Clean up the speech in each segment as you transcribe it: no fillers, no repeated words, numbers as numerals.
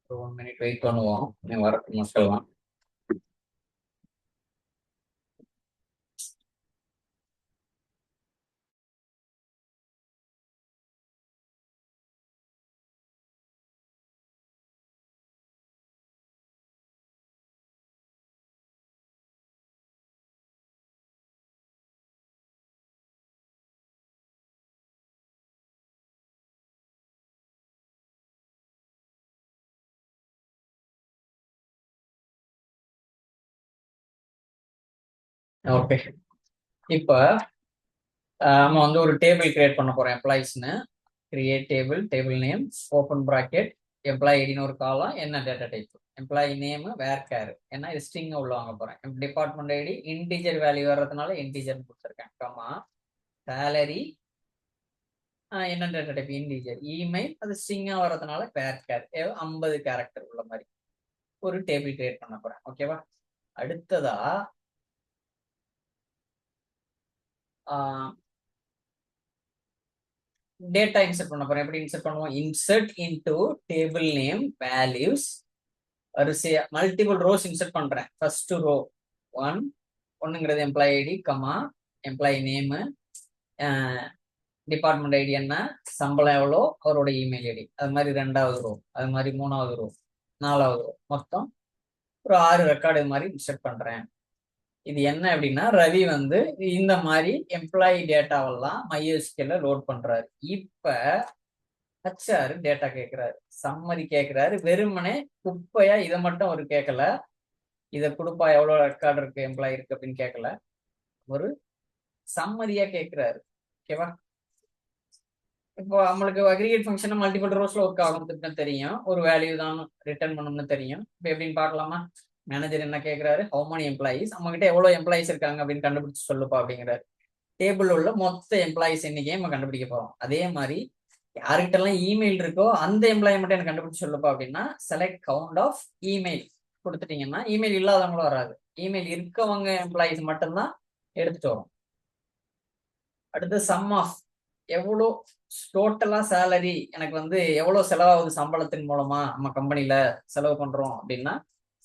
ஒரு 1 minute wait பண்ணுவோம். வரட்டும் மக்கள்லாம். ஓகே, இப்ப நம்ம வந்து ஒரு டேபிள் கிரியேட் பண்ண போறோம். எம்ப்ளாயிஸ்னு create table, table name, open bracket, employee ஐடின்னு ஒரு காலம், என்ன data type, employee name varchar, ஏன்னா இது ஸ்ட்ரிங் உள்ள வாங்க போறேன். டிபார்ட்மெண்ட் ஐடி இன்டிஜர் வேல்யூ வர்றதுனால இன்டிஜர் கொடுத்துருக்கேன். கமா சேலரி என்ன டேட்டா டைப் இன்டிஜர், இமெயில் அது ஸ்ட்ரிங்கா வர்றதுனால வேர் கேர் 50 கேரக்டர் உள்ள மாதிரி ஒரு டேபிள் கிரியேட் பண்ண போறேன். ஓகேவா? அடுத்ததா டேட்டா இன்சர்ட் பண்ண போறேன். எப்படி இன்சர்ட் பண்ணுவோம்? Insert into table name values, வரிசையா மல்டிபிள் ரோஸ் இன்சர்ட் பண்றேன். ஃபர்ஸ்ட் ரோ ஒன்னுங்கிறது employee ID, comma employee name, department ID என்ன, சம்பளம் எவ்வளோ, அவரோட இமெயில் ஐடி. அது மாதிரி 2வது ரோ, அது மாதிரி 3வது ரோ, 4வது ரோ, மொத்தம் ஒரு 6 ரெக்கார்டு மாதிரி இன்சர்ட் பண்றேன். இது என்ன அப்படின்னா, ரவி வந்து இந்த மாதிரி எம்ப்ளாயி டேட்டாவெல்லாம் MySQL லோட் பண்றாரு. இப்ப ஹச்ஆர் டேட்டா கேட்கிறாரு, சம்மரி கேட்கிறாரு. வெறுமனே குப்பையா இதை மட்டும் ஒரு கேட்கல, இதை கொடுப்பா எவ்வளவு ரெக்கார்டு இருக்கு, எம்ப்ளாயி இருக்கு அப்படின்னு கேட்கல, ஒரு சம்மரியா கேட்கிறாரு. ஓகேவா? இப்போ நம்மளுக்கு அக்ரிகேட் ஃபங்க்ஷன் மல்டிபிள் ரோஸ்ல ஒர்க் ஆகும்னு தெரியும், ஒரு வேல்யூ தான் ரிட்டர்ன் பண்ணணும்னு தெரியும். இப்போ எப்படின்னு பார்க்கலாமா? மேனேஜர் என்ன கேட்கிறாரு, ஹவு many எம்ப்ளாயிஸ், நம்ம கிட்ட எவ்வளவு எம்ப்ளாயிஸ் இருக்காங்க அப்படின்னு கண்டுபிடிச்சு சொல்லுப்பா அப்படிங்கிறாரு. டேபிள் உள்ள மொத்த எம்ப்ளாயிஸ் எண்ணிக்கையை நம்ம கண்டுபிடிக்க போறோம். அதே மாதிரி யாருக்கிட்ட எல்லாம் இமெயில் இருக்கோ அந்த எம்ப்ளாயி மட்டும் எனக்கு கண்டுபிடிச்சு சொல்லுப்பா அப்படின்னா, செலக்ட் கவுண்ட் ஆஃப் இமெயில் கொடுத்துட்டீங்கன்னா இமெயில் இல்லாதவங்களும் வராது, இமெயில் இருக்கவங்க எம்ப்ளாயிஸ் மட்டும்தான் எடுத்துட்டு வரும். அடுத்து சம் ஆஃப் எவ்வளோ டோட்டலா சேலரி, எனக்கு வந்து எவ்வளவு செலவாகுது சம்பளத்தின் மூலமா நம்ம கம்பெனில செலவு பண்றோம் அப்படின்னா,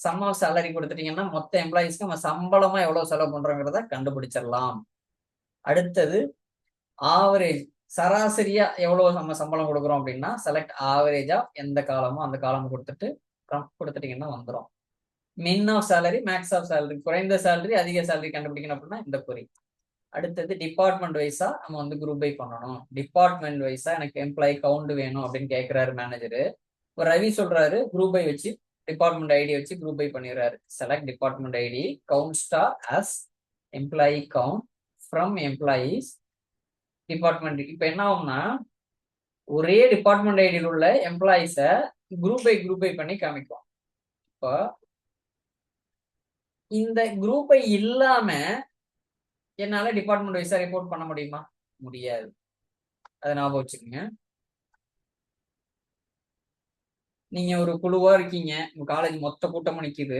சம் ஆஃப் சேலரி கொடுத்துட்டீங்கன்னா மொத்த எம்ப்ளாயிஸ்க்கு நம்ம சம்பளமா எவ்வளவு செலவு பண்றோங்கிறத கண்டுபிடிச்சிடலாம். அடுத்தது ஆவரேஜ், சராசரியா எவ்வளவு நம்ம சம்பளம் கொடுக்குறோம் அப்படின்னா, செலக்ட் ஆவரேஜா எந்த காலமோ அந்த காலம் கொடுத்துட்டீங்கன்னா வந்துடும். Min of salary, max of salary, குறைந்த சேலரி அதிக சேலரி கண்டுபிடிக்கணும் அப்படின்னா இந்த குறி. அடுத்தது டிபார்ட்மெண்ட் வைஸா நம்ம வந்து குரூப் பை பண்ணணும். டிபார்ட்மெண்ட் வைஸா எனக்கு எம்ப்ளாயி கவுண்ட் வேணும் அப்படின்னு கேட்கிறாரு மேனேஜரு. இப்போ ரவி சொல்றாரு குரூப் பை வச்சு டிபார்ட்மெண்ட் ஐடி வச்சு குரூப் பை பண்ணிடுறாரு. Select department ID count star as employee count from employees department. இப்போ என்ன ஆகும்னா, ஒரே டிபார்ட்மெண்ட் ஐடியில் உள்ள எம்ப்ளாயிஸ குரூப் பை பண்ணி காமிக்கும். இப்போ இந்த குரூப் பை இல்லாம என்னால டிபார்ட்மெண்ட் வைஸா ரிப்போர்ட் பண்ண முடியுமா? முடியாது. அதை ஞாபகம் வச்சுக்கோங்க. நீங்க ஒரு குழுவா இருக்கீங்க, உங்க காலேஜ் மொத்த கூட்டமும் நிக்குது.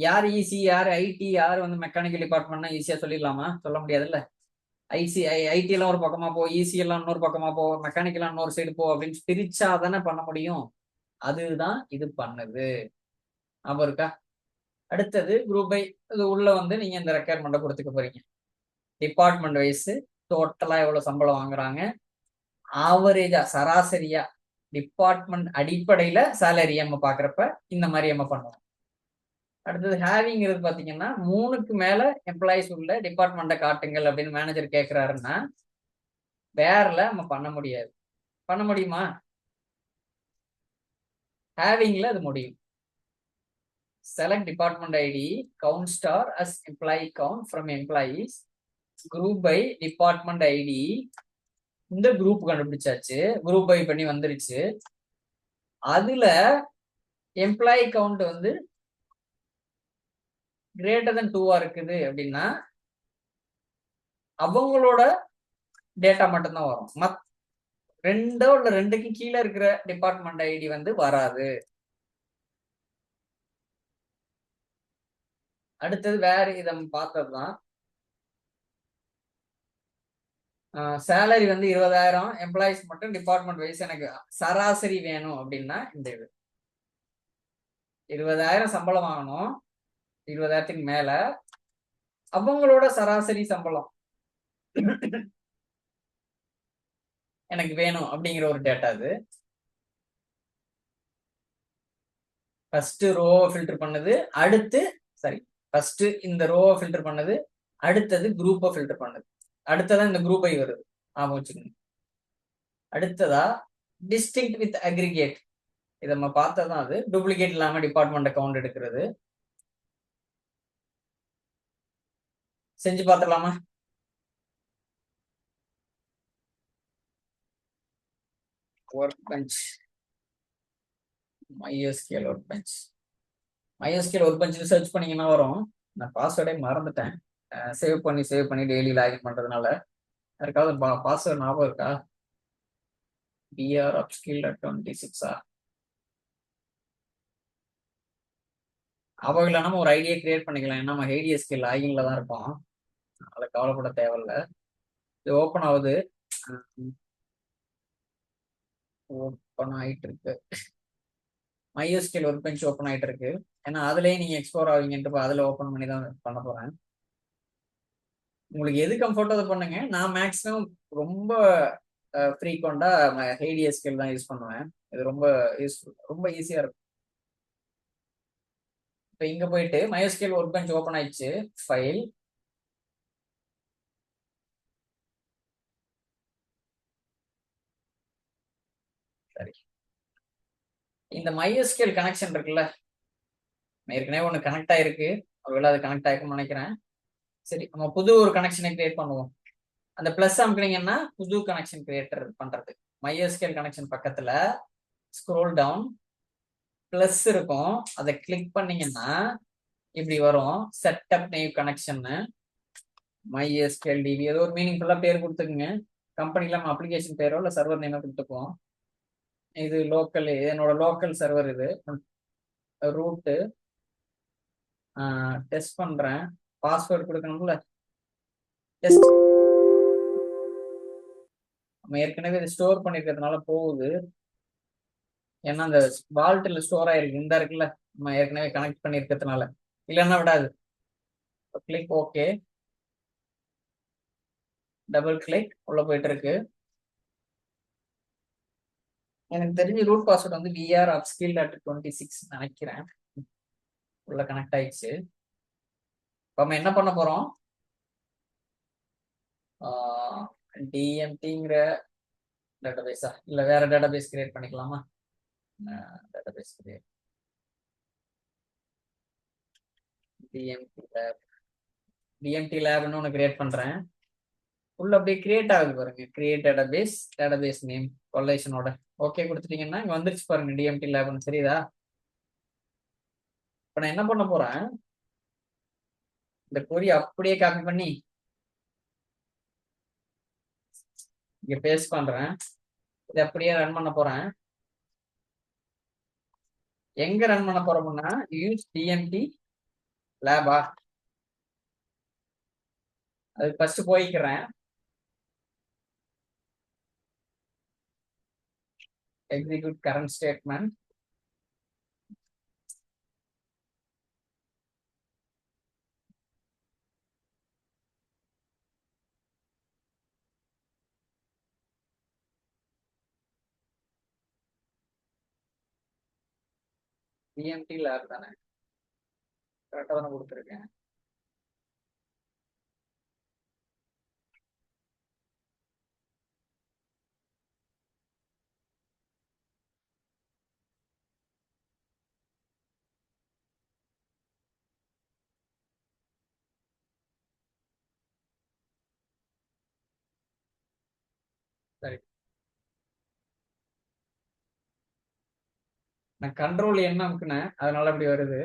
யார் ஈசி, யார் ஐடி, யார் வந்து மெக்கானிக்கல் டிபார்ட்மெண்ட்னா ஈஸியா சொல்லிடலாமா? சொல்ல முடியாதுல்ல. ஐடி எல்லாம் ஒரு பக்கமா போ, இசி எல்லாம் இன்னொரு பக்கமா போ, மெக்கானிக்கல் இன்னொரு சைடு போ அப்படின்னு பிரிச்சா தானே பண்ண முடியும். அதுதான் இது பண்ணுது. ஞாபகம் இருக்கா? அடுத்தது குரூப் பை, இது உள்ள வந்து நீங்க இந்த ரெக்யர்மெண்ட்டை கொடுத்துக்க போறீங்க. டிபார்ட்மெண்ட் வைஸ் டோட்டலா எவ்வளவு சம்பளம் வாங்குறாங்க, ஆவரேஜா சராசரியா டிபார்ட்மெண்ட் அடிப்படையில சேலரி நம்ம பாக்குறப்ப இந்த மாதிரி நம்ம பண்ணுவோம். அடுத்தது ஹேவிங்கிறது பாத்தீங்கன்னா, 3க்கு மேல எம்ப்ளாயிஸ் உள்ள டிபார்ட்மெண்ட்டை காட்டுங்கள் அப்படின்னு மேனேஜர் கேட்கிறாருன்னா வேர்ல நம்ம பண்ண முடியாது. பண்ண முடியுமா? ஹேவிங்ல அது முடியும். Select department ID count star as employee count from employees group by department ID. இந்த குரூப் கண்டுபிடிச்சாச்சு, குரூப் பை பண்ணி வந்துருச்சு. அதுல எம்ப்ளாயி கவுண்ட் வந்து கிரேட்டர் தென் 2 இருக்குது அப்படின்னா அவங்களோட டேட்டா மட்டும்தான் வரும். 2 இல்ல 2க்கு கீழே இருக்கிற டிபார்ட்மெண்ட் ஐடி வந்து வராது. அடுத்தது வேற இதை பார்த்ததுதான். சேலரி வந்து 20,000, எம்ப்ளாயிஸ் மட்டும் டிபார்ட்மெண்ட் வைஸ் எனக்கு சராசரி வேணும் அப்படின்னா இந்த இது 20,000 சம்பளம் வாங்கணும், 20,000க்கு மேல அவங்களோட சராசரி சம்பளம் எனக்கு வேணும் அப்படிங்கிற ஒரு டேட்டா இது. ஃபர்ஸ்ட் ரோவை ஃபில்டர் பண்ணது, அடுத்து சரி ஃபர்ஸ்ட் இந்த ரோவை ஃபில்டர் பண்ணது, அடுத்தது குரூப்பை ஃபில்டர் பண்ணது, அடுத்ததான் இந்த குரூப் ஐ வருது. ஆமா வச்சுக்கோங்க. அடுத்ததா டிஸ்டிங்க்ட் வித் அக்ரிகேட், இதை நம்ம பார்த்ததான் அது. டூப்ளிகேட் இல்லாம டிபார்ட்மெண்ட் அக்கௌண்ட் எடுக்கிறது. செஞ்சு பார்த்துடலாமா? Workbench, MySQL workbench. MySQL workbench search பண்ணீங்கன்னா வரும். நான் பாஸ்வேர்டே மறந்துட்டேன். சேவ் பண்ணி டெய்லி லாகின் பண்றதுனால. யாருக்காவது பாஸ்வேர்ட் ஞாபகம் இருக்கா? BR upskill at 26. அவங்க நம்ம ஒரு ஐடியா கிரியேட் பண்ணிக்கலாம். ஏன்னா நம்ம HDSK லாகின்ல தான் இருப்போம், அதை கவலைப்பட தேவையில்ல. இது ஓப்பன் ஆகுது, ஓப்பன் ஆயிட்டு இருக்கு. MySQL ஒர்க் பெஞ்ச் ஓப்பன் ஆயிட்டு இருக்கு. ஏன்னா அதுலயே நீங்க எக்ஸ்ப்ளோர் ஆவீங்கன்ட்டு அதுல ஓப்பன் பண்ணி தான் பண்ண போறேன். உங்களுக்கு எது கம்ஃபர்ட்டோ அதை பண்ணுங்க. நான் மேக்ஸிமம் ரொம்ப ஃப்ரீக்வெண்டா HDSK தான் யூஸ் பண்ணுவேன். இது ரொம்ப யூஸ்ஃபுல், ரொம்ப ஈஸியா இருக்கும். இப்போ இங்க போயிட்டு MySQL ஒர்க் பெஞ்ச் ஓப்பன் ஆயிடுச்சு. ஃபைல், சரி. இந்த MySQL கனெக்ஷன் இருக்குல்ல, ஏற்கனவே ஒன்று கனெக்ட் ஆயிருக்கு, ஒருவேளை அது கனெக்ட் ஆயிருக்கும்னு நினைக்கிறேன். சரி, நம்ம புது ஒரு கனெக்ஷனை கிரியேட் பண்ணுவோம். அந்த பிளஸ் அமுக்குனீங்கன்னா புது கனெக்ஷன் கிரியேட்டர் பண்றது. MySQL கனெக்ஷன் பக்கத்துல ஸ்க்ரோல் டவுன், பிளஸ் இருக்கும், அதை கிளிக் பண்ணீங்கன்னா இப்படி வரும். Setup nav connection MySQL DB, ஏதோ ஒரு மீனிங்ஃபுல்லா பேர் கொடுத்துக்குங்க. கம்பெனில நம்ம அப்ளிகேஷன் பேரோ இல்லை சர்வர் நேமோ கொடுத்துக்குவோம். இது லோக்கல், என்னோட லோக்கல் சர்வர். இது ரூட்டு. டெஸ்ட் பண்றேன், பாஸ்வேர்டு கொடுக்கணும்ல. டெஸ்ட் நம்ம ஏற்கனவே இது ஸ்டோர் பண்ணிருக்கிறதுனால போகுது. ஏன்னா அந்த வால்ட்ல ஸ்டோர் ஆயிருக்கு, இந்த இருக்குல்ல, நம்ம ஏற்கனவே கனெக்ட் பண்ணிருக்கிறதுனால. இல்லைன்னா விடாது. கிளிக் ஓகே, டபுள் கிளிக், உள்ள போயிட்டு இருக்கு. எனக்கு தெரிஞ்சு ரூட் பாஸ்வேர்ட் வந்து VR upskill at 26 நினைக்கிறேன். உள்ள கனெக்ட் ஆயிடுச்சு. இப்போ நம்ம என்ன பண்ண போறோம்? DMTங்கிற டேட்டாபேஸா இல்ல வேற டேட்டாபேஸ் கிரியேட் பண்ணிக்கலாமா? Database create, DMT lab. DMT லேப்னு ஒன்று கிரியேட் பண்றேன். உள்ள அப்படியே கிரியேட் ஆகுது பாருங்க, கிரியேட் டேட்டாபேஸ், டேட்டாபேஸ் நேம் கொலேஷனோட ஓகே கொடுத்துட்டீங்கன்னா இங்க வந்துருச்சு பாருங்க DMT லேப்னு. சரிதா? இப்போ நான் என்ன பண்ண போறேன், இந்த கொரி அப்படியே காப்பி பண்ணி இங்க பேஸ்ட் பண்றேன். இதை அப்படியே ரன் பண்ண போறேன். எங்க ரன் பண்ண போறோம்னா யூஸ் DMT லேபா, அது ஃபர்ஸ்ட் போய்க்கிறேன். Execute current statement. DMT lab தானே, கரெக்டாக தானே கொடுத்துருக்கேன். சரி, நான் கண்ட்ரோல் என்ன அமுக்குனேன், அதனால அப்படி வருது.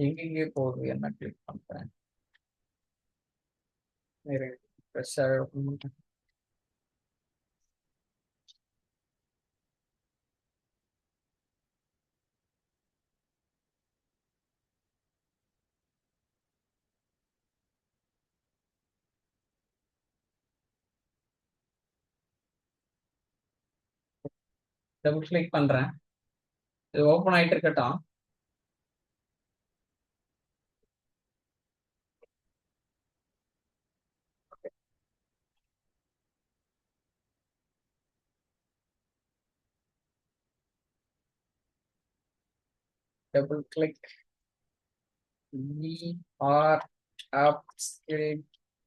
எங்கெங்கே போகுது என்ன கிளிக் பண்றேன். டபுள் கிளிக் பண்றேன். இது ஓபன் ஆயிட்டு இருக்கட்டும். Double click or upskill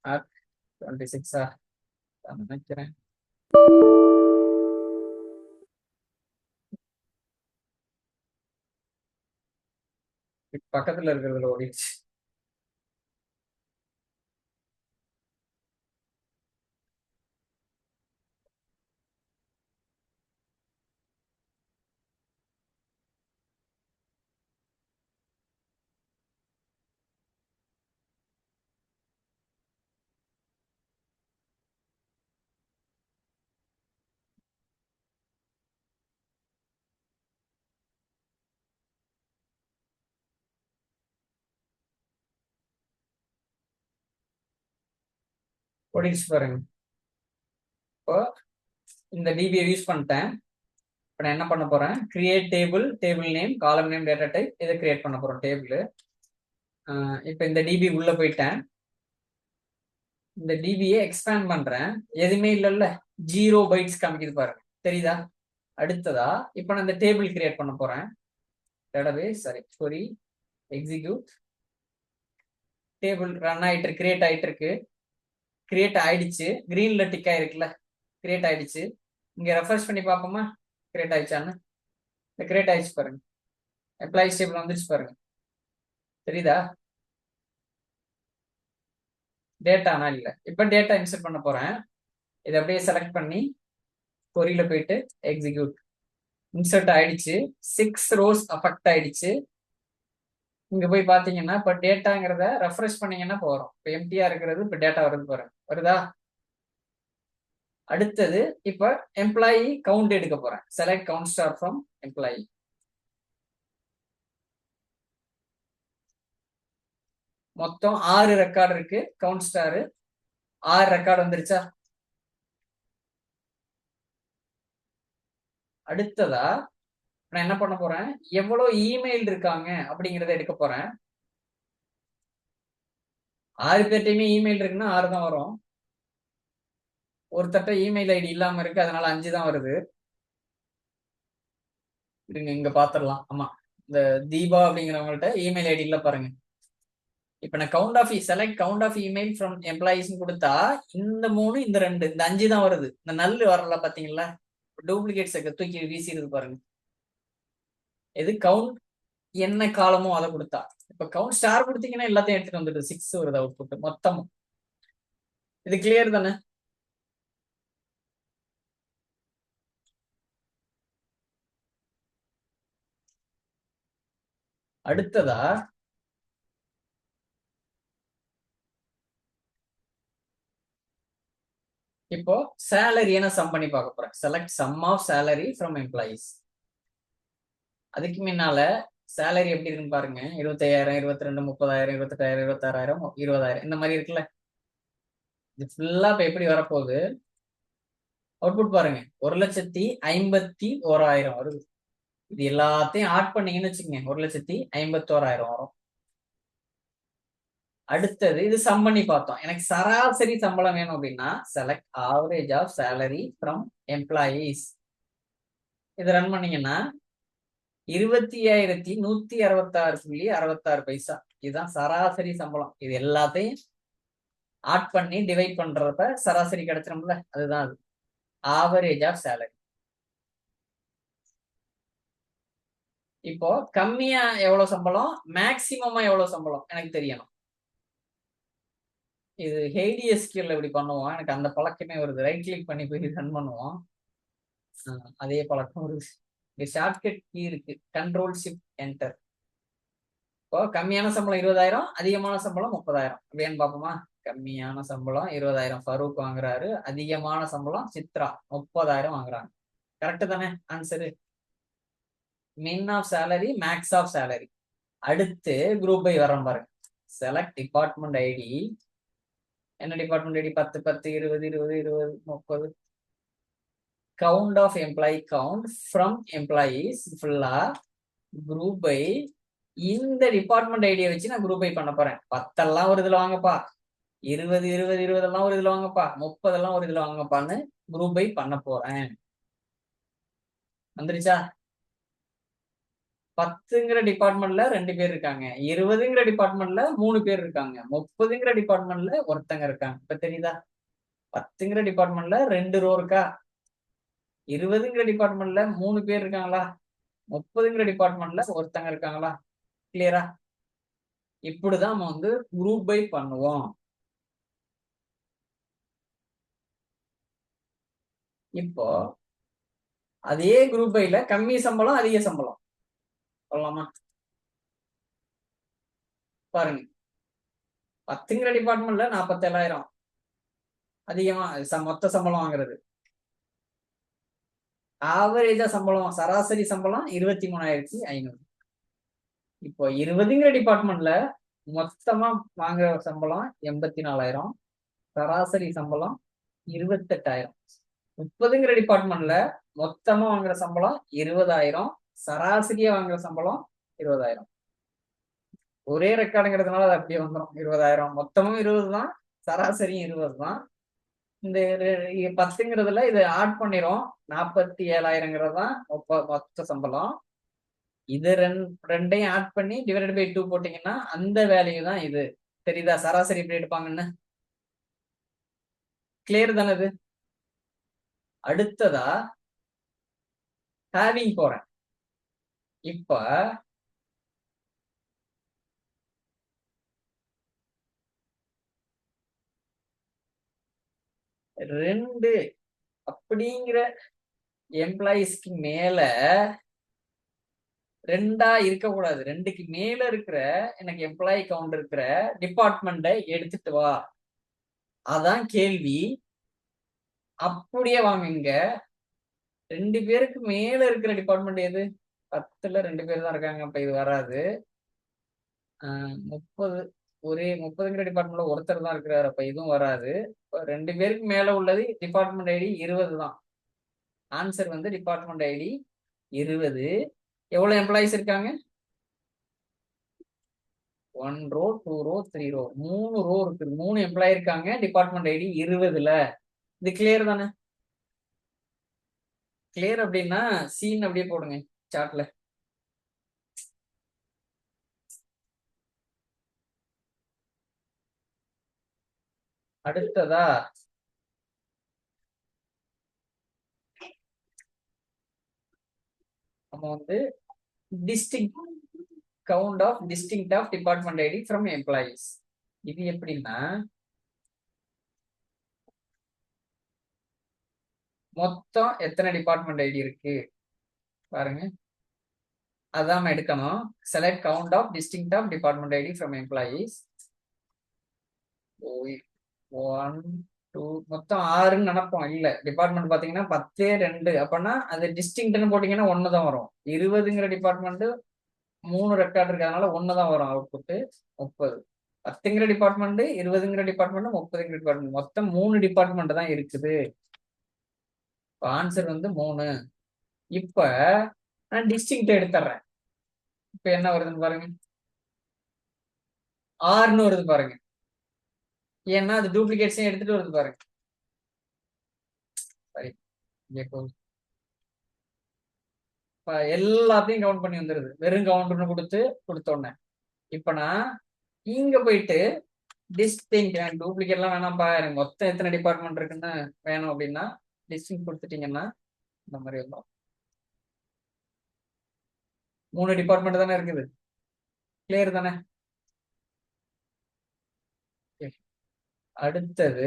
at 26 நினைக்கிறேன். பக்கத்துல இருக்கிறதுல ஓடிடுச்சு. ஓடிடுச்சு பாருங்க. இப்போ இந்த டிபியை யூஸ் பண்ணிட்டேன். இப்போ நான் என்ன பண்ண போறேன், கிரியேட் டேபிள், டேபிள் நேம், காலம் நேம், டேட்டா டைப், இதை கிரியேட் பண்ண போறோம் டேபிள். இப்போ இந்த டிபி உள்ள போயிட்டேன். இந்த டிபியை எக்ஸ்பேண்ட் பண்றேன். எதுவுமே இல்லைல்ல, 0 பைட்ஸ் காமிக்குது பாருங்க, தெரியுதா? அடுத்ததா இப்போ நான் இந்த டேபிள் கிரியேட் பண்ண போறேன். Database sorry query execute. Table run ஆயிட்டு கிரியேட் ஆயிட்டு இருக்கு. கிரியேட் ஆயிடுச்சு, கிரீன்ல டிக் ஆயிருக்குல்ல, கிரியேட் ஆயிடுச்சு. இங்க ரெஃப்ரெஷ் பண்ணி பார்ப்போமா கிரியேட் ஆயிடுச்சான்னு? இந்த கிரியேட் ஆயிடுச்சு பாருங்க, எம்ப்ளாயிஸ் டேபிள் வந்துருச்சு பாருங்க, தெரியுதா? டேட்டானா இல்ல. இப்போ டேட்டா இன்சர்ட் பண்ண போறேன். இதை அப்படியே செலக்ட் பண்ணி கொரியில போயிட்டு எக்ஸிக்யூட். இன்சர்ட் ஆயிடுச்சு, 6 ரோஸ் அஃபெக்ட் ஆயிடுச்சு. இங்க போய் பாத்தீங்கன்னா இப்ப டேட்டாங்கிறத ரெஃப்ரெஷ் பண்ணீங்கன்னா போறோம். இப்போ எம்டியா இருக்கிறது இப்ப டேட்டா வருது பாருங்க, வருதா? அடுத்தது இப்ப எம்ப்ளாயி கவுண்ட் எடுக்க போறேன். Select count star from employee. மொத்தம் 6 ரெக்கார்டு இருக்கு. கவுண்ட் ஸ்டார் 6 ரெக்கார்டு வந்துருச்சா? அடுத்ததா நான் என்ன பண்ண போறேன், எவ்வளவு இமெயில் இருக்காங்க அப்படிங்கறத எடுக்க போறேன். 6 பேர்ட்டையுமே இமெயில் இருக்குன்னா 6 தான் வரும். ஒருத்தட்ட இமெயில் ஐடி இல்லாம இருக்கு, அதனால 5 தான் வருது. இங்க பாத்துடலாம். ஆமா, இந்த தீபா அப்படிங்கிறவங்கள்ட்ட இமெயில் ஐடி இல்ல பாருங்க. இப்ப நான் count of select count of email from employees கொடுத்தா இந்த 3 இந்த 2 இந்த 5 தான் வருது. இந்த நல்லு வரல பாத்தீங்களா? டூப்ளிகேட்ஸ் தூக்கி வீசிடுது பாருங்க. எது கவுண்ட் என்ன காலமோ அதை கொடுத்தா. இப்ப கவுண்ட் ஸ்டார் கொடுத்தீங்கன்னா எல்லாத்தையும் எடுத்துட்டு வந்துட்டு 6 வருது அவுட்புட் மொத்தமும். இது கிளியர் தானே? அடுத்ததா இப்போ சேலரி என்ன சம் பண்ணி பார்க்க போறேன். Select sum of salary from employees. அதுக்கு முன்னால சேலரி எப்படி இருக்குன்னு பாருங்க. 25,000, 22, 30,000, 28,000, 26,000, 20,000 இந்த மாதிரி இருக்குல்ல. இது ஃபுல்லா இப்ப எப்படி வரப்போகுது, அவுட்புட் பாருங்க. 1,51,000 வருது. இது எல்லாத்தையும் ஆட் பண்ணீங்கன்னு வச்சுக்கோங்க, 1,51,000 வரும். அடுத்தது இது சம் பண்ணி பார்த்தோம். எனக்கு சராசரி சம்பளம் வேணும் அப்படின்னா select average of salary from employees. இது ரன் பண்ணீங்கன்னா 25,166.66 இதுதான் சராசரி சம்பளம். இது எல்லாத்தையும் ஆட் பண்ணி டிவைட் பண்றப்ப சராசரி கிடைச்சிரும்ல, அதுதான் அது ஆவரேஜ் ஆஃப் சேலரி. இப்போ கம்மியா எவ்வளவு சம்பளம், மேக்சிமமா எவ்வளவு சம்பளம் எனக்கு தெரியணும். இது HDSQL இப்படி பண்ணுவோம். எனக்கு அந்த பழக்கமே வருது. ரைட் கிளிக் பண்ணி போய் ரன் பண்ணுவோம், அதே பழக்கம் வருது. இங்க ஷார்ட்கட் கீ இருக்கு, கண்ட்ரோல் ஷிஃப்ட் என்டர். இப்போ கம்மியான சம்பளம் 20,000, அதிகமான சம்பளம் 30,000 அப்படின்னு பார்ப்போமா? கம்மியான சம்பளம் 20,000 ஃபரூக் வாங்குறாரு, அதிகமான சம்பளம் சித்ரா 30,000 வாங்குறாங்க. கரெக்ட் தானே answer? Min of salary, max of salary. அடுத்து குரூப் பை வரோம் பாருங்க. Select department ID. என்ன department ID? 10 10 20 20 20 30. Count of employee count from employees ஃபுல்லா குரூப் பை. இந்த டிபார்ட்மெண்ட் ஐடியை வச்சு நான் குரூப் பை பண்ண போறேன். 10 எல்லாம் ஒரு இதுல வாங்கப்பா, 20 20 20 எல்லாம் ஒரு இதுல வாங்கப்பா, 30 எல்லாம் ஒரு இதுல வாங்கப்பான்னு குரூப் பை பண்ண போறேன். வந்துருச்சா? 10ங்கிற டிபார்ட்மெண்ட்ல 2 பேர் இருக்காங்க, 20ங்கிற டிபார்ட்மெண்ட்ல 3 பேர் இருக்காங்க, 30ங்கிற டிபார்ட்மெண்ட்ல ஒருத்தங்க இருக்காங்க. இப்ப தெரியுதா? 10ங்கிற டிபார்ட்மெண்ட்ல 2 ரோ இருக்கா, 20ங்கிற டிபார்ட்மெண்ட்ல 3 பேர் இருக்காங்களா, 30ங்கிற டிபார்ட்மெண்ட்ல ஒருத்தங்க இருக்காங்களா? கிளியரா? இப்படிதான் நம்ம வந்து குரூப் பை பண்ணுவோம். இப்போ அதே குரூப் பைல கம்மி சம்பளம் அதிக சம்பளம் சொல்லலாமா? பாருங்க, 10ங்கிற டிபார்ட்மெண்ட்ல 47,000 அதிகமா மொத்த சம்பளம் வாங்குறது. ஆவரேஜா சம்பளம், சராசரி சம்பளம் 23,500. இப்போ 20ங்கிற டிபார்ட்மெண்ட்ல மொத்தமா வாங்குற சம்பளம் 84,000, சராசரி சம்பளம் 28,000. 30ங்கிற டிபார்ட்மெண்ட்ல மொத்தமா வாங்குற சம்பளம் 20,000, சராசரியா வாங்குற சம்பளம் 20,000. ஒரே ரெக்கார்டுங்கிறதுனால அது அப்படியே வந்துடும். 20,000 மொத்தமும் 20 தான், சராசரியும் 20 தான். இந்த 10ங்கிறதுல இது ஆட் பண்ணிரும், 47,000ங்கிறது தான் மொத்த சம்பளம். இது ரெண்டையும் ஆட் பண்ணி டிவைடட் பை 2 போட்டீங்கன்னா அந்த வேல்யூ தான் இது. தெரியுதா சராசரி எப்படி எடுப்பாங்கன்னு? கிளியர் தானே இது? அடுத்ததா ஹேவிங் போறேன். இப்ப ரெண்டு அப்படிங்கிற எம்ப்ளாயிஸ்க்கு மேல 2ஆ இருக்கக்கூடாது, 2க்கு மேல இருக்கிற எனக்கு எம்ப்ளாயி கவுண்ட் இருக்கிற டிபார்ட்மெண்ட்டை எடுத்துட்டு வா, அதான் கேள்வி. அப்படியே வாங்குங்க. 2 பேருக்கு மேல இருக்கிற டிபார்ட்மெண்ட் எது? 10ல 2 பேர் தான் இருக்காங்க, அப்ப இது வராது. 30, ஒரே 30ங்கிற டிபார்ட்மெண்ட்ல ஒருத்தர் தான் இருக்கிறாரு, அப்ப இதுவும் வராது. 2 பேருக்கு மேல உள்ளது டிபார்ட்மெண்ட் ஐடி 20 தான். ஆன்சர் வந்து டிபார்ட்மெண்ட் ஐடி 20. எவ்வளவு எம்ப்ளாயிஸ் இருக்காங்க? 1 ரோ 2 ரோ 3 ரோ, 3 ரோ இருக்கு, 3 எம்ப்ளாயி இருக்காங்க, டிபார்ட்மெண்ட் ஐடி 20ல. இது கிளியர் தானே? கிளியர் அப்படின்னா சீன் அப்படியே போடுங்க சார்ட்ல. அடுத்ததா நம்ம வந்து distinct count of distinct of department ID from employees. இது எப்படின்னா மொத்தம் எத்தனை டிபார்ட்மெண்ட் ஐடி இருக்கு பாருங்க, அதான் எடுக்கணும். Select count of distinct of department ID from employees. 1 2 மொத்தம் 6ன்னு நினைப்போம். இல்ல, டிபார்ட்மெண்ட் பாத்தீங்கன்னா 10 2 அப்படின்னா அது டிஸ்டிங்க்ட்னு போட்டீங்கன்னா 1 தான் வரும். 20ங்கிற டிபார்ட்மெண்ட் 3 ரெக்கார்டு இருக்கிறதுனால 1 தான் வரும் அவுட்புட். 30 10ங்கிற டிபார்ட்மெண்ட், 20ங்கிற டிபார்ட்மெண்ட், 30ங்கிற டிபார்ட்மெண்ட், மொத்தம் 3 டிபார்ட்மெண்ட் தான் இருக்குது. ஆன்சர் வந்து 3. இப்ப நான் டிஸ்டிங்க்ட் எடுத்துறேன். இப்ப என்ன வருதுன்னு பாருங்க, 6ன்னு வருது பாருங்க. ஏன்னா அது டூப்ளிகேட்ஸையும் எடுத்துட்டு வருது பாருங்க. சரி, எல்லாத்தையும் கவுண்ட் பண்ணி வந்துருது, வெறும் கவுண்ட்னு கொடுத்தோன்னே. இப்ப நான் இங்க போயிட்டு டிஸ்டிங்க்ட், டூப்ளிகேட் எல்லாம் வேணாம்ப்பா, எனக்கு மொத்தம் எத்தனை டிபார்ட்மெண்ட் இருக்குன்னு வேணும் அப்படின்னா டிஸ்டிங்க்ட் கொடுத்துட்டீங்கன்னா இந்த மாதிரி வரும். 3 டிபார்ட்மெண்ட் தானே இருக்குது. கிளியர் தானே? அடுத்தது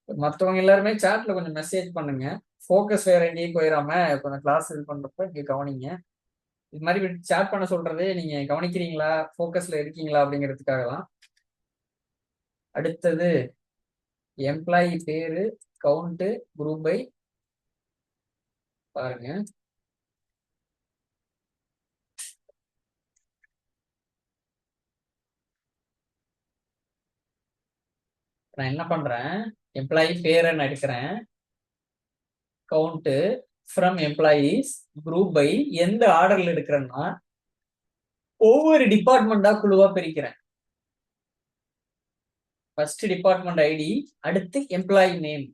மற்றவங்க எல்லாருமே சாட்ல கொஞ்சம் மெசேஜ் பண்ணுங்க. ஃபோக்கஸ் வேற எங்கேயும் போயிடாம கொஞ்சம் கிளாஸ் இது பண்றப்ப இங்க கவனிங்க. இது மாதிரி சேட் பண்ண சொல்றதே நீங்க கவனிக்கிறீங்களா, ஃபோக்கஸ்ல இருக்கீங்களா அப்படிங்கிறதுக்காக தான். அடுத்தது எம்ப்ளாயி பேரு, கவுண்ட், குரூப் பை பாருங்க. நான் என்ன பண்றேன், எம்ப்ளாயி பேரை நான் எடுக்கிறேன், count from employees, group by எந்த ஆர்டர்ல எடுக்கிறேன்னா ஒவ்வொரு டிபார்ட்மெண்டா குழுவா பிரிக்கிறேன். ஃபர்ஸ்ட் டிபார்ட்மெண்ட் ஐடி, அடுத்து எம்ப்ளாயி நேம்.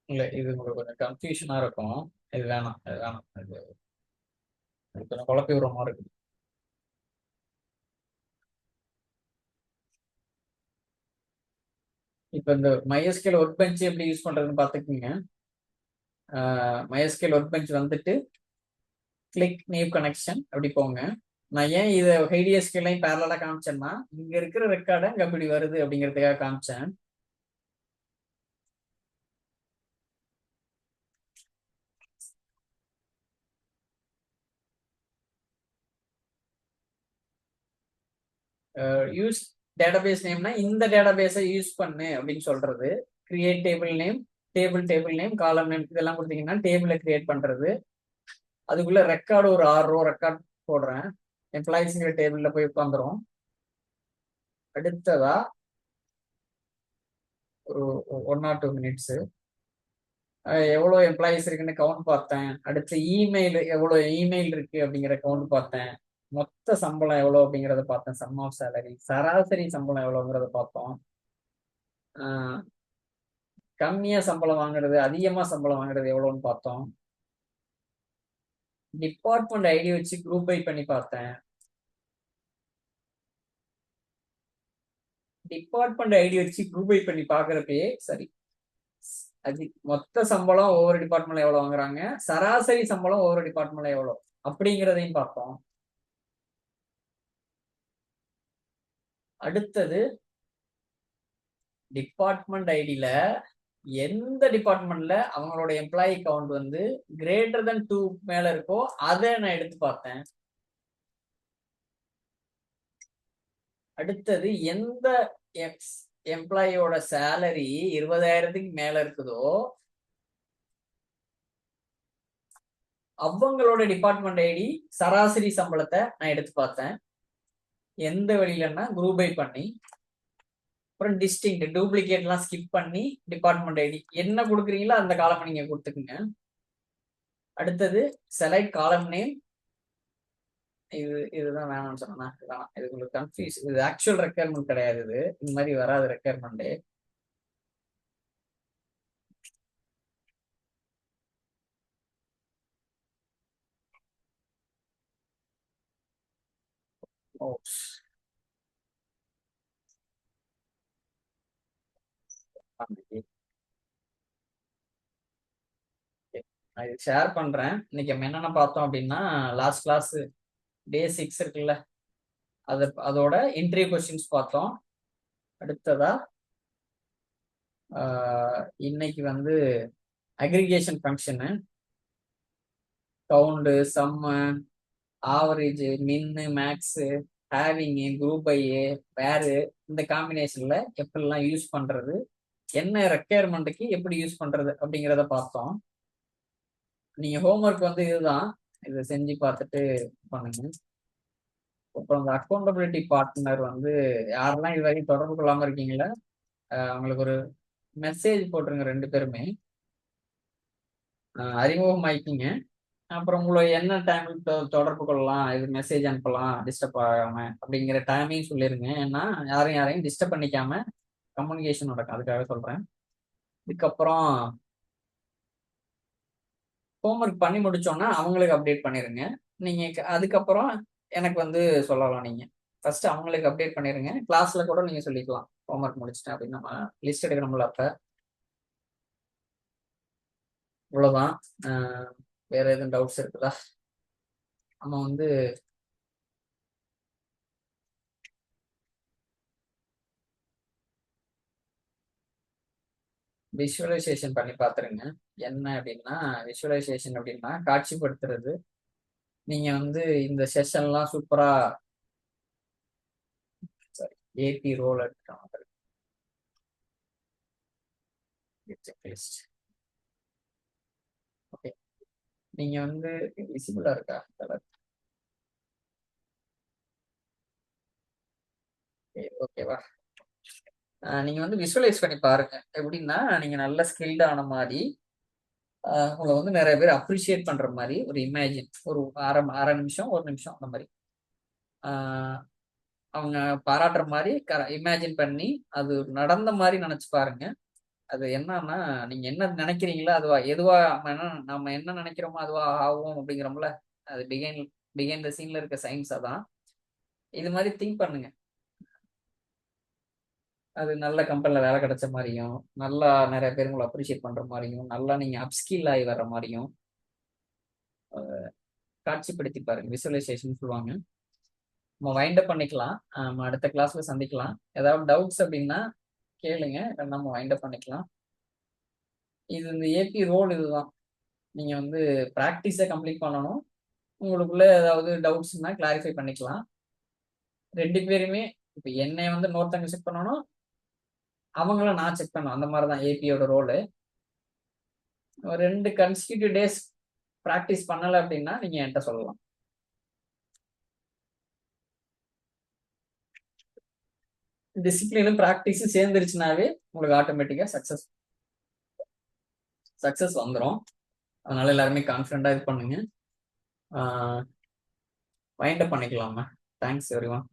இல்ல இது உங்களுக்கு கொஞ்சம் கன்ஃபியூஷனா இருக்கும். இது வேணாம், இது வேணாம், இது கொஞ்சம் குழப்பி விடுற மாதிரி இருக்கு. இப்ப இந்த MySQL ஒர்க் பெஞ்ச் எப்படி யூஸ் பண்றதுன்னு பாத்துக்கோங்க. MySQL ஒர்க் பெஞ்ச் வந்துட்டு கிளிக் நியூ கனெக்ஷன் அப்படி போங்க. நான் ஏன் இதை HDSQL பேரலா காமிச்சேன்னா இங்க இருக்கிற ரெக்கார்டை அங்க அப்படி வருது அப்படிங்கிறதுக்காக காமிச்சேன். யூஸ் டேட்டாபேஸ் நேம்னா இந்த டேட்டாபேஸை யூஸ் பண்ணு அப்படின்னு சொல்றது. Create table name, table name, காலம் நேம் இதெல்லாம் கொடுத்தீங்கன்னா டேபிளை கிரியேட் பண்றது. அதுக்குள்ள ரெக்கார்டு ஒரு 6 ரோ ரெக்கார்ட் போடுறேன். எம்ப்ளாயிஸ்ங்கிற டேபிள்ல போய் உட்காந்துரும். அடுத்ததா ஒரு 1 or 2 minutes எவ்வளோ எம்ப்ளாயிஸ் இருக்குன்னு கவுண்ட் பார்த்தேன். அடுத்து இமெயில் எவ்வளோ இமெயில் இருக்கு அப்படிங்கிற கவுண்ட் பார்த்தேன். மொத்த சம்பளம் எவ்வளோ அப்படிங்கிறத பார்த்தேன். சம் ஆஃப் சேலரி, சராசரி சம்பளம் எவ்வளோங்கிறத பார்த்தோம். கம்மியா சம்பளம் வாங்குறது, அதிகமா சம்பளம் வாங்குறது எவ்வளோன்னு பார்த்தோம். டிபார்ட்மெண்ட் ஐடி வச்சு குரூப் பை பண்ணி பார்த்தேன். டிபார்ட்மெண்ட் ஐடி வச்சு குரூப் பை பண்ணி பாக்குறப்பயே சரி, அது மொத்த சம்பளம் ஒவ்வொரு டிபார்ட்மெண்ட்ல எவ்வளவு வாங்குறாங்க, சராசரி சம்பளம் ஒவ்வொரு டிபார்ட்மெண்ட்ல எவ்வளவு அப்படிங்கிறதையும் பார்த்தோம். அடுத்தது டிபார்ட்மெண்ட் ஐடியில எந்த டிபார்ட்மெண்ட்ல அவங்களோட எம்ப்ளாயி கவுண்ட் வந்து கிரேட்டர் தென் 2 மேல இருக்கோ அதை நான் எடுத்து பார்த்தேன். அடுத்தது எந்த எம்ப்ளாயியோட சேலரி 20,000க்கு மேல இருக்குதோ அவங்களோட டிபார்ட்மெண்ட் ஐடி சராசரி சம்பளத்தை நான் எடுத்து பார்த்தேன். எந்த வழியிலன்னா குரூப் பை பண்ணி, அப்புறம் டிஸ்டிங்க்ட் டூப்ளிகேட்லாம் ஸ்கிப் பண்ணி டிபார்ட்மெண்ட் ஐடி என்ன கொடுக்குறீங்களோ அந்த காலம் நீங்க கொடுத்துக்குங்க. அடுத்தது செலக்ட் காலம் நேம். இதுதான் வேணும்னு சொன்னா இது உங்களுக்கு கன்ஃபியூஸ். இது ஆக்சுவல் ரெக்யர்மெண்ட் கிடையாது. இது இந்த மாதிரி வராது ரெக்யர்மெண்ட். நான் இது ஷேர் பண்றேன். இன்னைக்கு நம்ம என்னென்ன பார்த்தோம் அப்படின்னா லாஸ்ட் கிளாஸ் டே 6 இருக்குல்ல, அதோட இன்டர்வியூ கொஸ்டின்ஸ் பார்த்தோம். அடுத்ததா இன்னைக்கு வந்து அக்ரிகேஷன் ஃபங்க்ஷனு, கவுண்டு, சம்மு, ஆவரேஜ், மின்னு, மேக்ஸு, ஹேவிங்கு, குரூப் ஐ, வேறு இந்த காம்பினேஷன்ல எப்படிலாம் யூஸ் பண்றது, என்ன ரெக்யர்மெண்ட்டுக்கு எப்படி யூஸ் பண்றது அப்படிங்கிறத பார்த்தோம். நீங்க ஹோம்ஒர்க் வந்து இதுதான், இதை செஞ்சு பார்த்துட்டு பண்ணுங்க. அப்புறம் இந்த அக்கௌண்டபிலிட்டி பார்ட்னர் வந்து யாரெல்லாம் இது வரைக்கும் தொடர்பு கொள்ளாம இருக்கீங்களா, அவங்களுக்கு ஒரு மெசேஜ் போட்டுருங்க. 2 பேருமே அறிமுகமாயிக்கிங்க. அப்புறம் உங்களை என்ன டைமில் தொடர்பு கொள்ளலாம், இது மெசேஜ் அனுப்பலாம் டிஸ்டர்ப் ஆகாம அப்படிங்கிற டைமையும் சொல்லிருங்க. ஏன்னா யாரையும் டிஸ்டர்ப் பண்ணிக்காம கம்யூனிகேஷன் நடக்கும், அதுக்காக சொல்றேன். இதுக்கப்புறம் ஹோம்ஒர்க் பண்ணி முடிச்சோன்னா அவங்களுக்கு அப்டேட் பண்ணிருங்க. நீங்க அதுக்கப்புறம் எனக்கு வந்து சொல்லலாம். நீங்க ஃபர்ஸ்ட் அவங்களுக்கு அப்டேட் பண்ணிருங்க. கிளாஸ்ல கூட நீங்க சொல்லிக்கலாம் ஹோம்ஒர்க் முடிச்சிட்டேன் அப்படின்னு. நம்ம லிஸ்ட் எடுக்கணும்ல. அப்ப இவ்வளவுதான். வேற எதுவும் டவுட்ஸ் இருக்குதா? நம்ம வந்து விஷுவலைசேஷன் பண்ணி பார்த்துருங்க. என்ன அப்படின்னா, விஷுவலைசேஷன் அப்படின்னா காட்சிப்படுத்துறது. நீங்க வந்து இந்த செஷன்லாம் சூப்பரா ஏபி ரோல் எடுத்துட்டாங்க. ஓகே, நீங்க வந்து விசிபிளா இருக்கா கலர்? ஓகேவா? நீங்க வந்து விஷுவலைஸ் பண்ணி பாருங்க. எப்படின்னா, நீங்க நல்ல ஸ்கில்ட் ஆன மாதிரி உங்களை வந்து நிறைய பேர் அப்ரிஷியேட் பண்ற மாதிரி ஒரு இமேஜின், ஒரு அரை அரை நிமிஷம், ஒரு நிமிஷம் அந்த மாதிரி அவங்க பாராட்டுற மாதிரி இமேஜின் பண்ணி அது நடந்த மாதிரி நினைச்சு பாருங்க. அது என்னன்னா, நீங்க என்ன நினைக்கிறீங்களோ அதுவா எதுவா நம்ம என்ன நினைக்கிறோமோ அதுவா ஆகும் அப்படிங்கிறோம்ல. அது பிகைன் த சீன்ல இருக்க சயின்ஸ் அதான். இது மாதிரி திங்க் பண்ணுங்க. அது நல்ல கம்பெனில வேலை கிடைச்ச மாதிரியும், நல்லா நிறைய பேர் உங்களை அப்ரிஷியேட் பண்ற மாதிரியும், நல்லா நீங்க அப்ஸ்கில் ஆகி வர்ற மாதிரியும் காட்சிப்படுத்தி பாருங்க. விசுவலைசேஷன் சொல்லுவாங்க. நம்ம வைண்ட் அப் பண்ணிக்கலாம். நம்ம அடுத்த கிளாஸ்ல சந்திக்கலாம். ஏதாவது டவுட்ஸ் அப்படின்னா கேளுங்க, நம்ம வைண்ட் அப் பண்ணிக்கலாம். இது இந்த ஏபி ரோல் இதுதான். நீங்க வந்து ப்ராக்டிஸை கம்ப்ளீட் பண்ணணும். உங்களுக்குள்ள ஏதாவது டவுட்ஸ்னா கிளாரிஃபை பண்ணிக்கலாம். ரெண்டு பேருமே இப்போ என்னை வந்து இன்னொருத்தங்க செக் பண்ணணும், அவங்கள நான் செக் பண்ணணும். அந்த மாதிரி தான் ஏபியோட ரோலு. ஒரு 2 கன்ஸ்டிடியூட்டிவ் டேஸ் ப்ராக்டிஸ் பண்ணலை அப்படின்னா நீங்க என்கிட்ட சொல்லலாம். டிசிப்ளினும் ப்ராக்டிஸும் சேர்ந்துருச்சுனாவே உங்களுக்கு ஆட்டோமேட்டிக்கா சக்சஸ் வந்துடும். அதனால எல்லாருமே கான்ஃபிடண்டா இது பண்ணுங்க. வைண்ட் அப் பண்ணிக்கலாமா? Thanks everyone.